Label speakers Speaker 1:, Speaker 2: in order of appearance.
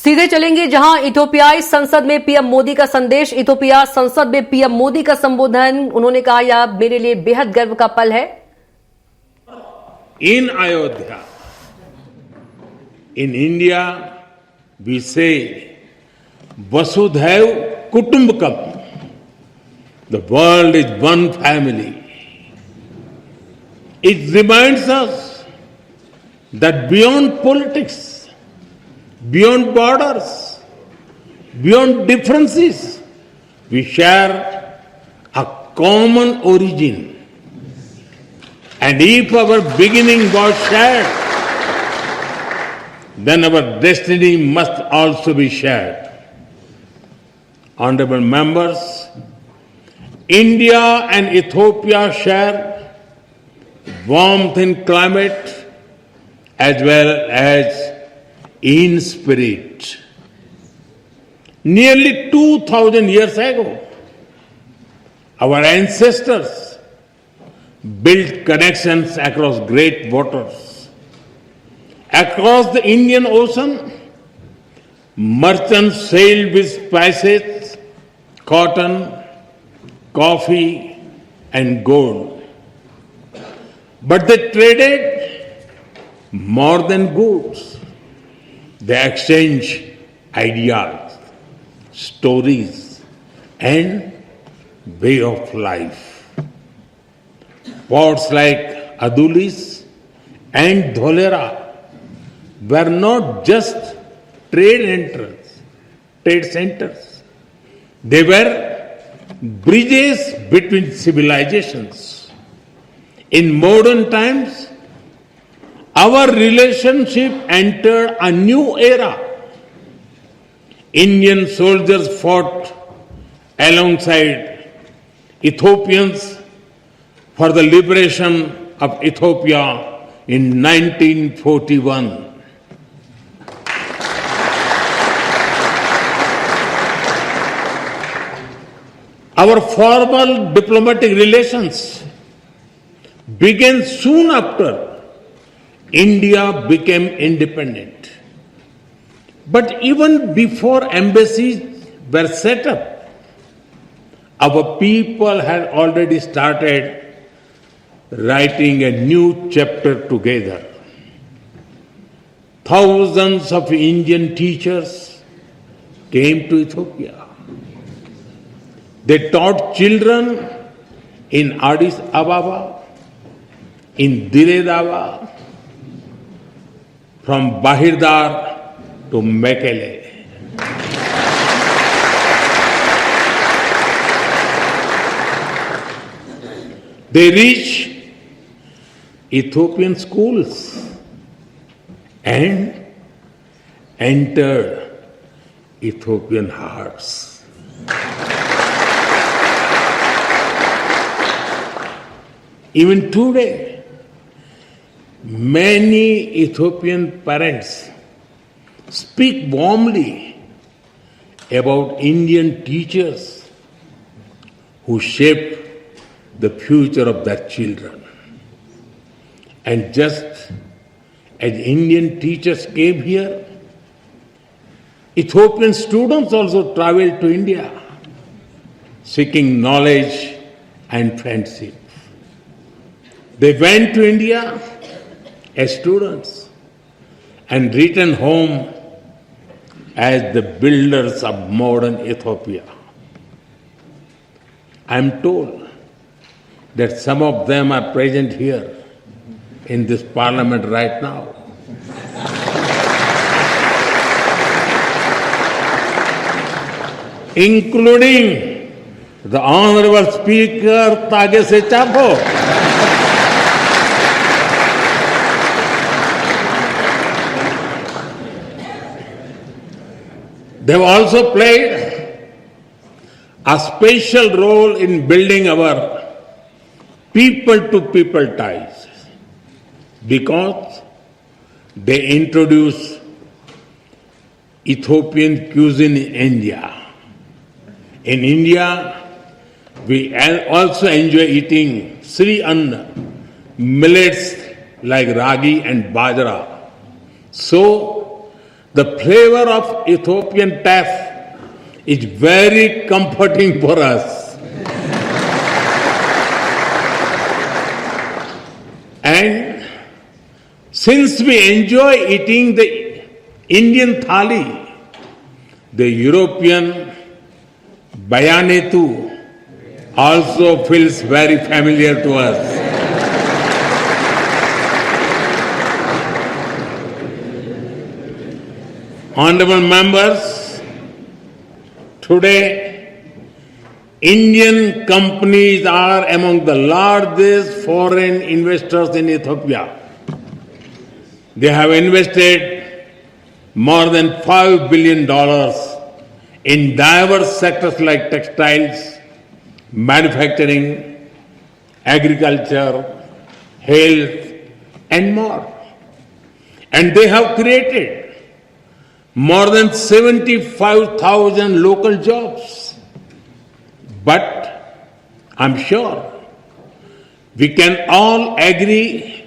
Speaker 1: सीधे चलेंगे जहां इथोपियाई संसद में पीएम मोदी का संदेश। इथोपिया संसद में पीएम मोदी का संबोधन। उन्होंने कहा, यह मेरे लिए बेहद गर्व का पल है।
Speaker 2: In Ayodhya, in India we say Vasudhaiva Kutumbakam, the world is one family. It reminds us that beyond politics, beyond borders, beyond differences, we share a common origin. And if our beginning was shared, then our destiny must also be shared. Honorable members, India and Ethiopia share warmth in climate as well as in spirit. Nearly 2,000 years ago, our ancestors built connections across great waters. Across the Indian Ocean, merchants sailed with spices, cotton, coffee, and gold. But they traded more than goods. They exchanged ideas, stories, and way of life. Ports like Adulis and Dholera were not just trade centers. They were bridges between civilizations. In modern times, our relationship entered a new era. Indian soldiers fought alongside Ethiopians for the liberation of Ethiopia in 1941. Our formal diplomatic relations began soon after India became independent. But even before embassies were set up, our people had already started writing a new chapter together. Thousands of Indian teachers came to Ethiopia. They taught children in Addis Ababa, in Dire Dawa, from Bahirdar to Mekele. They reached Ethiopian schools and entered Ethiopian hearts. Even today, many Ethiopian parents speak warmly about Indian teachers who shape the future of their children. And just as Indian teachers came here, Ethiopian students also traveled to India seeking knowledge and friendship. They went to India as students and returned home as the builders of modern Ethiopia. I am told that some of them are present here in this parliament right now. Including the Honorable Speaker Tagese Chapo. They have also played a special role in building our people-to-people ties because they introduced Ethiopian cuisine in India. In India, we also enjoy eating Sri Anna, millets like ragi and bajra. So, The flavor of Ethiopian taf is very comforting for us. And since we enjoy eating the Indian thali, the European bayanetu also feels very familiar to us. Honorable members, today Indian companies are among the largest foreign investors in Ethiopia. They have invested more than $5 billion in diverse sectors like textiles, manufacturing, agriculture, health, and more. And they have created more than 75,000 local jobs. But I'm sure we can all agree